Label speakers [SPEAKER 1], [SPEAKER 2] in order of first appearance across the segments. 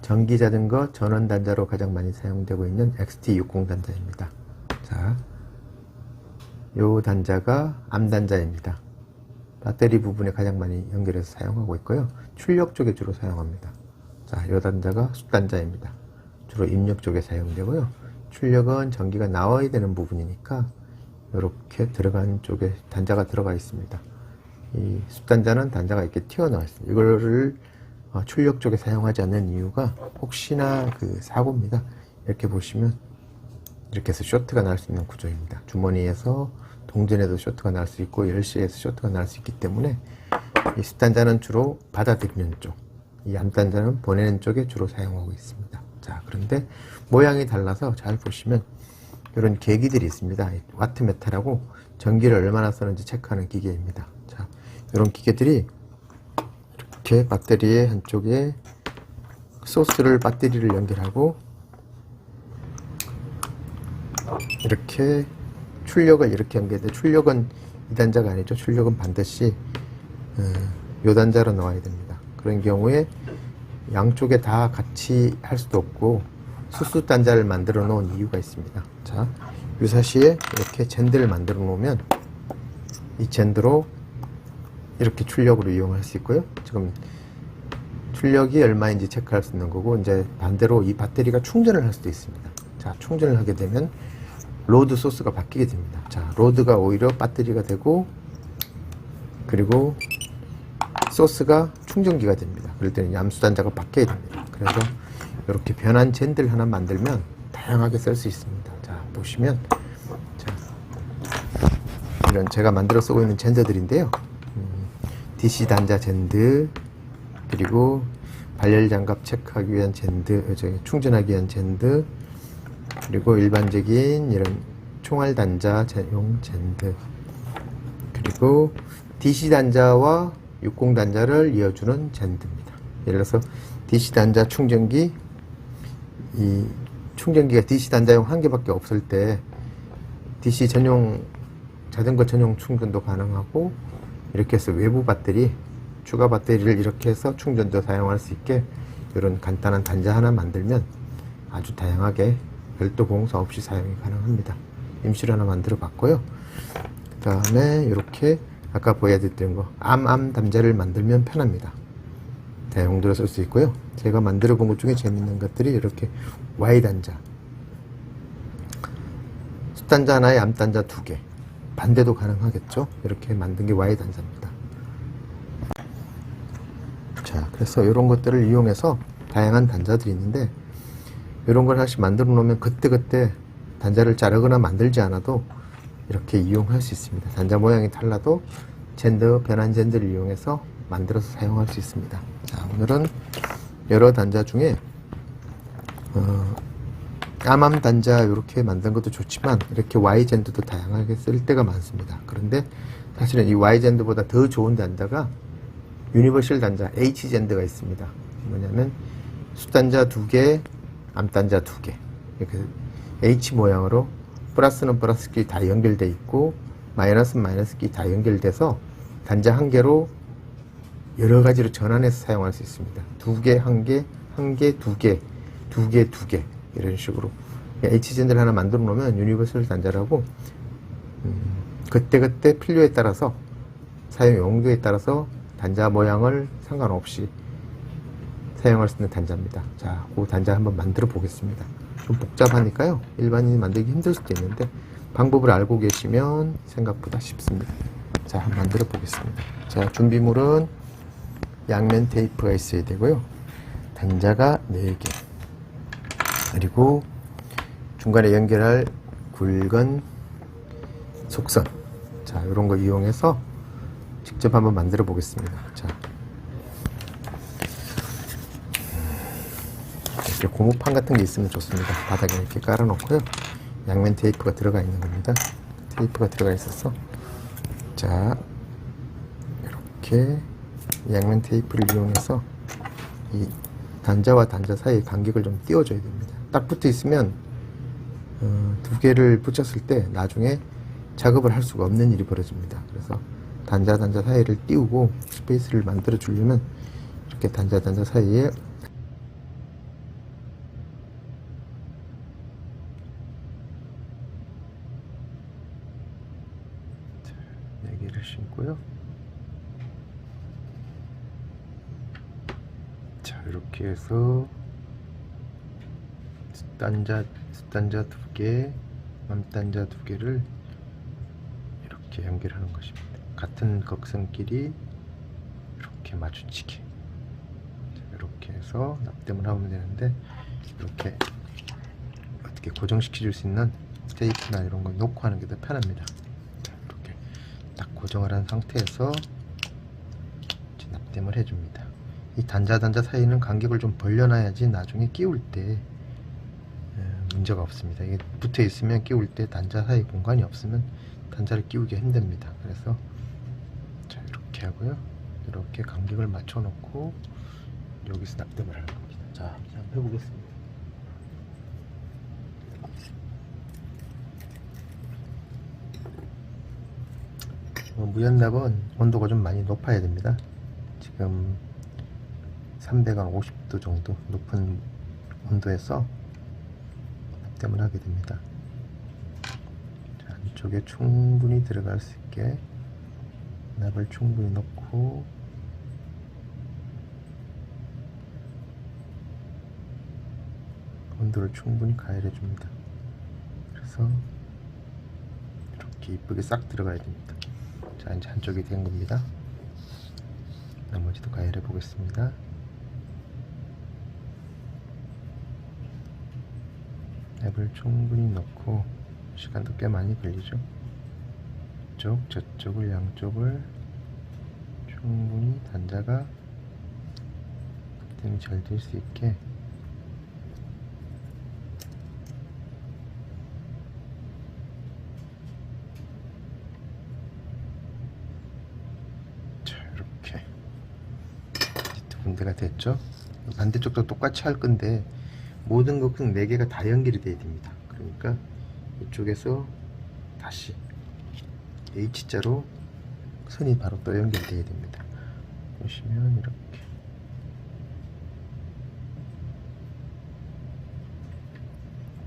[SPEAKER 1] 전기 자전거 전원 단자로 가장 많이 사용되고 있는 XT60 단자입니다. 자, 요 단자가 암 단자입니다. 배터리 부분에 가장 많이 연결해서 사용하고 있고요. 출력 쪽에 주로 사용합니다. 자, 요 단자가 숫단자입니다. 주로 입력 쪽에 사용되고요. 출력은 전기가 나와야 되는 부분이니까 이렇게 들어간 쪽에 단자가 들어가 있습니다. 이 숫단자는 단자가 이렇게 튀어나와 있습니다. 이거를 출력 쪽에 사용하지 않는 이유가 혹시나 그 사고입니다. 이렇게 보시면 이렇게 해서 쇼트가 날 수 있는 구조입니다. 주머니에서 동전에도 쇼트가 날 수 있고 열쇠에서 쇼트가 날 수 있기 때문에 이 숫단자는 주로 받아들이는 쪽, 이 암단자는 보내는 쪽에 주로 사용하고 있습니다. 자, 그런데 모양이 달라서 잘 보시면 이런 계기들이 있습니다. 와트메터라고 전기를 얼마나 쓰는지 체크하는 기계입니다. 자, 이런 기계들이 이렇게 배터리의 한쪽에 소스를 배터리를 연결하고 이렇게 출력을 이렇게 연결돼. 출력은 이 단자가 아니죠. 출력은 반드시 요 단자로 나와야 됩니다. 그런 경우에 양쪽에 다 같이 할 수도 없고 수수 단자를 만들어 놓은 이유가 있습니다. 자, 유사시에 이렇게 젠드를 만들어 놓으면 이 젠드로 이렇게 출력으로 이용할 수 있고요. 지금 출력이 얼마인지 체크할 수 있는 거고, 이제 반대로 이 배터리가 충전을 할 수도 있습니다. 자, 충전을 하게 되면 로드 소스가 바뀌게 됩니다. 자, 로드가 오히려 배터리가 되고, 그리고 소스가 충전기가 됩니다. 그럴 때는 암수 단자가 바뀌어야 됩니다. 그래서 이렇게 변환 젠드를 하나 만들면 다양하게 쓸 수 있습니다. 자, 보시면 자, 이런 제가 만들어 쓰고 있는 젠더들인데요. DC 단자 젠드, 그리고 발열 장갑 체크하기 위한 젠드, 충전하기 위한 젠드, 그리고 일반적인 이런 총알 단자용 젠드, 그리고 DC 단자와 60 단자를 이어주는 젠드입니다. 예를 들어서 DC 단자 충전기, 이 충전기가 DC 단자용 한 개밖에 없을 때 DC 전용 자전거 전용 충전도 가능하고, 이렇게 해서 외부 배터리, 추가 배터리를 이렇게 해서 충전도 사용할 수 있게 이런 간단한 단자 하나 만들면 아주 다양하게 별도 공사 없이 사용이 가능합니다. 임시로 하나 만들어 봤고요. 그 다음에 이렇게 아까 보여드렸던 거 암 단자를 만들면 편합니다. 다용도로 쓸 수 있고요. 제가 만들어 본 것 중에 재밌는 것들이 이렇게 Y 단자, 숫단자 하나에 암 단자 2개, 반대도 가능하겠죠. 이렇게 만든 게 Y 단자입니다. 자, 그래서 이런 것들을 이용해서 다양한 단자들이 있는데, 이런 걸 하나씩 만들어 놓으면 그때그때 단자를 자르거나 만들지 않아도 이렇게 이용할 수 있습니다. 단자 모양이 달라도 젠더, 변환 젠더를 이용해서 만들어서 사용할 수 있습니다. 자, 오늘은 여러 단자 중에 암 단자 이렇게 만든 것도 좋지만 이렇게 Y 젠더도 다양하게 쓸 때가 많습니다. 그런데 사실은 이 Y 젠더보다 더 좋은 단자가 유니버셜 단자 H 젠더가 있습니다. 뭐냐면 숫단자 2개, 암 단자 2개, 이렇게 H 모양으로 플러스는 플러스끼리 다 연결되어 있고 마이너스는 마이너스끼리 다 연결돼서 단자 한 개로 여러 가지로 전환해서 사용할 수 있습니다. 2개, 1개, 1개, 2개, 2개, 2개 이런 식으로 H젠더를 하나 만들어 놓으면 유니버설 단자라고 그때그때 필요에 따라서 사용 용도에 따라서 단자 모양을 상관없이 사용할 수 있는 단자입니다. 자, 그 단자 한번 만들어 보겠습니다. 좀 복잡하니까요. 일반인이 만들기 힘들 수도 있는데 방법을 알고 계시면 생각보다 쉽습니다. 자, 한번 만들어 보겠습니다. 자, 준비물은 양면 테이프가 있어야 되고요. 단자가 4개, 그리고 중간에 연결할 굵은 속선. 자, 이런 거 이용해서 직접 한번 만들어 보겠습니다. 자, 이렇게 고무판 같은 게 있으면 좋습니다. 바닥에 이렇게 깔아 놓고요. 양면 테이프가 들어가 있는 겁니다. 테이프가 들어가 있어서, 자, 이렇게 양면 테이프를 이용해서 이 단자와 단자 사이의 간격을 좀 띄워줘야 됩니다. 딱 붙어 있으면 2개를 붙였을 때 나중에 작업을 할 수가 없는 일이 벌어집니다. 그래서 단자 사이를 띄우고 스페이스를 만들어 주려면 이렇게 단자 사이에 이렇게 해서 숫단자 2개, 맘단자 2개를 이렇게 연결하는 것입니다. 같은 곡선끼리 이렇게 마주치게. 이렇게 해서 납땜을 하면 되는데, 이렇게 어떻게 고정시켜 줄 수 있는 테이프나 이런 거 놓고 하는 게 더 편합니다. 이렇게 딱 고정을 한 상태에서 납땜을 해줍니다. 이 단자 사이는 간격을 좀 벌려놔야지 나중에 끼울 때 문제가 없습니다. 이게 붙어 있으면 끼울 때 단자 사이 공간이 없으면 단자를 끼우기 힘듭니다. 그래서 자, 이렇게 하고요. 이렇게 간격을 맞춰 놓고 여기서 납땜을 하는 겁니다. 자, 한번 해보겠습니다. 무연납은 온도가 좀 많이 높아야 됩니다. 지금 350도 정도 높은 온도에서 납땜을 하게 됩니다. 자, 안쪽에 충분히 들어갈 수 있게 납을 충분히 넣고 온도를 충분히 가열해 줍니다. 그래서 이렇게 이쁘게 싹 들어가야 됩니다. 자, 이제 한쪽이 된 겁니다. 나머지도 가열해 보겠습니다. 앱을 충분히 넣고 시간도 꽤 많이 걸리죠. 이쪽 저쪽을 양쪽을 충분히 단자가 납땜이 잘 될 수 있게 군데가 됐죠. 반대쪽도 똑같이 할 건데 모든 곡선 4개가 다 연결이 돼야 됩니다. 그러니까 이쪽에서 다시 H자로 선이 바로 또 연결돼야 됩니다. 보시면 이렇게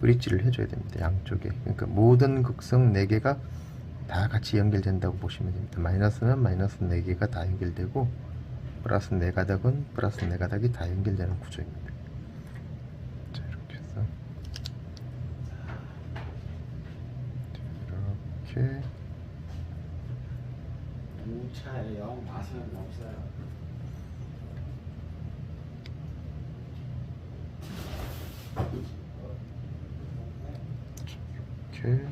[SPEAKER 1] 브릿지를 해줘야 됩니다. 양쪽에. 그러니까 모든 곡선 4개가 다 같이 연결된다고 보시면 됩니다. 마이너스는 마이너스 4개가 다 연결되고 플러스 4가닥은 플러스 4가닥이 다 연결되는 구조입니다. 자, 이렇게 해서 이렇게
[SPEAKER 2] 무차예요. 맛은 없어요.
[SPEAKER 1] 이렇게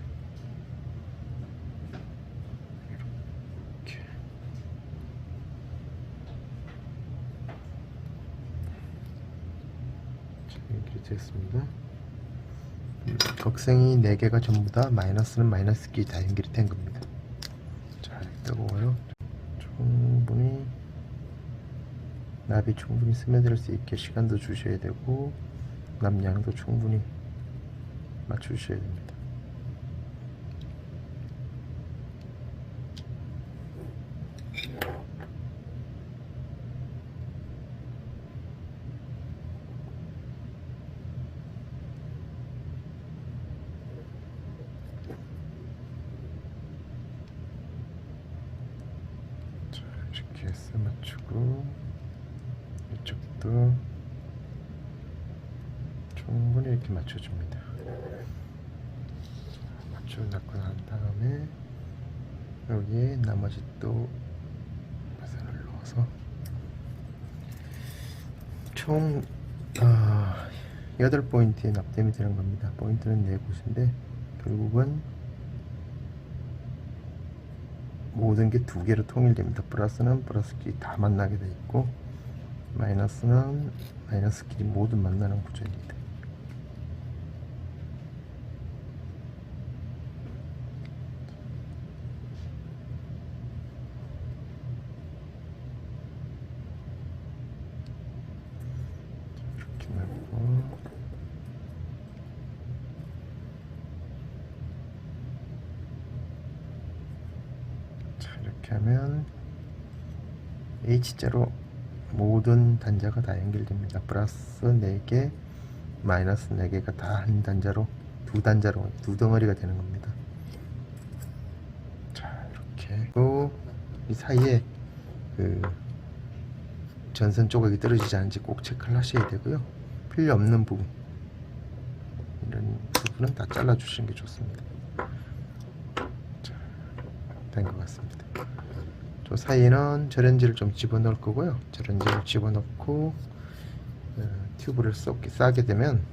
[SPEAKER 1] 연결이 됐습니다. 곡선이 4개가 전부 다 마이너스는 마이너스끼리 다 연결이 된 겁니다. 자, 뜨거워요. 충분히 납이 충분히 스며들 수 있게 시간도 주셔야 되고 납량도 충분히 맞추셔야 됩니다. 이렇게 해서 맞추고 이쪽도 충분히 이렇게 맞춰줍니다. 맞춰놓고 난 다음에 여기에 나머지 또 파선을 넣어서 총 8포인트의 납땜이 되는 겁니다. 포인트는 4곳인데 결국은 모든 게 2개로 통일됩니다. 플러스는 플러스끼리 다 만나게 되어 있고 마이너스는 마이너스끼리 모두 만나는 구조입니다. 이렇게 넣고 이렇게 하면 H자로 모든 단자가 다 연결됩니다. 플러스 4개, 마이너스 4개가 다 한 단자로, 두 단자로, 두 덩어리가 되는 겁니다. 자, 이렇게. 또, 이 사이에, 전선 조각이 떨어지지 않은지 꼭 체크를 하셔야 되고요. 필요 없는 부분, 이런 부분은 다 잘라 주시는 게 좋습니다. 된 것 같습니다. 저 사이에는 절연지를 좀 집어넣을 거고요. 절연지를 집어넣고 튜브를 싸게 되면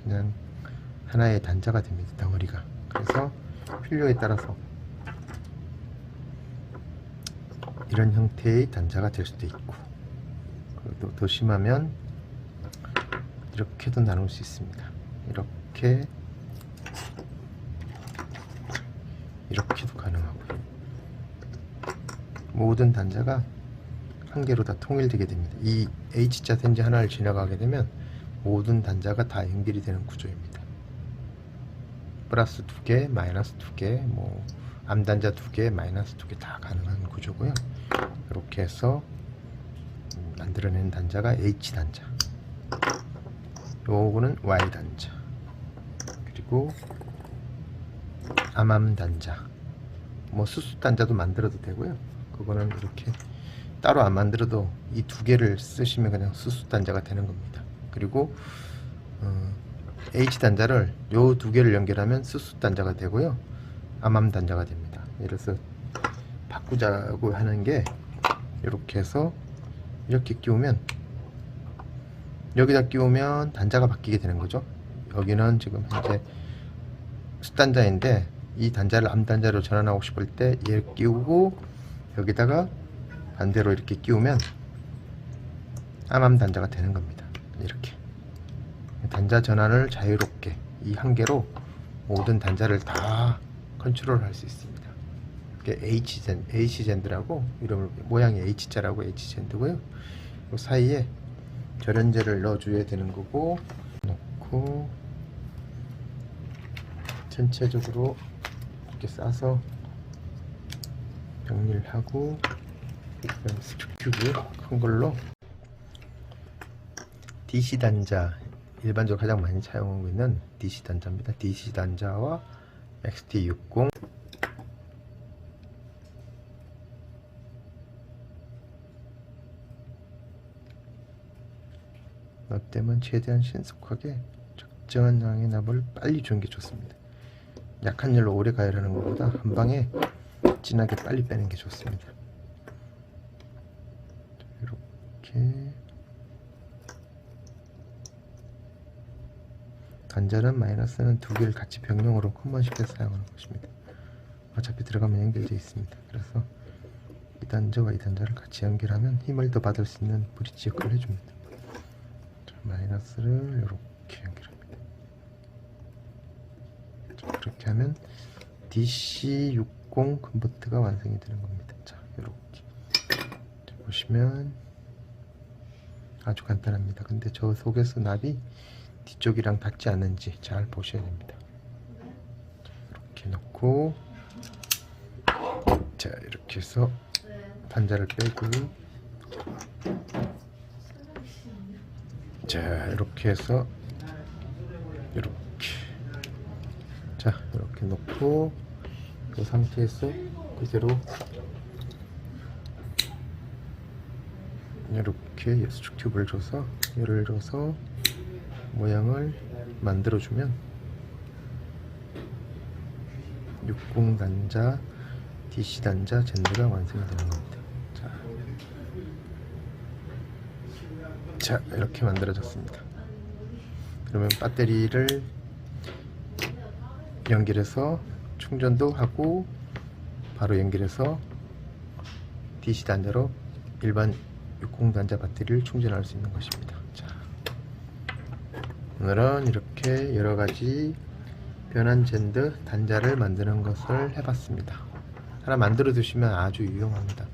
[SPEAKER 1] 그냥 하나의 단자가 됩니다. 덩어리가. 그래서 필요에 따라서 이런 형태의 단자가 될 수도 있고, 그리고 더 심하면 이렇게도 나눌 수 있습니다. 이렇게도 가능하고요. 모든 단자가 한 개로 다 통일되게 됩니다. 이 H자 단자 하나를 지나가게 되면 모든 단자가 다 연결이 되는 구조입니다. 플러스 2개, 마이너스 2개, 뭐 암단자 2개, 마이너스 2개 다 가능한 구조고요. 이렇게 해서 만들어낸 단자가 H단자, 요거는 Y단자, 그리고 암암단자, 뭐 수수단자도 만들어도 되고요. 그거는 이렇게 따로 안 만들어도 이 두 개를 쓰시면 그냥 수수단자가 되는 겁니다. 그리고 H단자를 요 두 개를 연결하면 수수단자가 되고요. 암암단자가 됩니다. 예를 들어서 바꾸자고 하는 게 이렇게 해서 이렇게 끼우면, 여기다 끼우면 단자가 바뀌게 되는 거죠. 여기는 지금 현재 수단자인데 이 단자를 암단자로 전환하고 싶을 때 얘 끼우고 여기다가 반대로 이렇게 끼우면 암암단자가 되는 겁니다. 이렇게 단자 전환을 자유롭게 이 한 개로 모든 단자를 다 컨트롤 할 수 있습니다. 이게 H젠드라고 이름을, 모양이 H자라고 H젠드고요. 그 사이에 절연제를 넣어줘야 되는 거고, 넣고 전체적으로 이렇게 싸서 정리를 하고, 스튜브 큰 걸로 DC 단자, 일반적으로 가장 많이 사용하고 있는 DC 단자입니다. DC 단자와 XT60, 납땜은 최대한 신속하게 적정한 양의 납을 빨리 주는 게 좋습니다. 약한 열로 오래 가열하는 것보다 한 방에 진하게 빨리 빼는 게 좋습니다. 이렇게 단자는 마이너스는 두 개를 같이 병용으로 커먼시켜서 사용하는 것입니다. 어차피 들어가면 연결되어 있습니다. 그래서 이 단자와 이 단자를 같이 연결하면 힘을 더 받을 수 있는 브릿지 역할을 해줍니다. 자, 마이너스를 이렇게 연결합니다. 자, 이렇게 하면 DC60 컨버터가 완성이 되는 겁니다. 자, 이렇게 자, 보시면 아주 간단합니다. 근데 저 속에서 납이 뒤쪽이랑 닿지 않는지 잘 보셔야 됩니다. 이렇게 넣고, 자, 이렇게 해서 단자를 빼고, 자, 이렇게 해서 이렇게, 자, 이렇게 놓고 이 상태에서 그대로 이렇게 예수축 튜브를 줘서 열을 줘서 모양을 만들어주면 60 단자, DC 단자 젠드가 완성이 되는 겁니다. 자, 이렇게 만들어졌습니다. 그러면 배터리를 연결해서 충전도 하고 바로 연결해서 DC 단자로 일반 60 단자 배터리를 충전할 수 있는 것입니다. 자, 오늘은 이렇게 여러가지 변환 젠드 단자를 만드는 것을 해봤습니다. 하나 만들어 두시면 아주 유용합니다.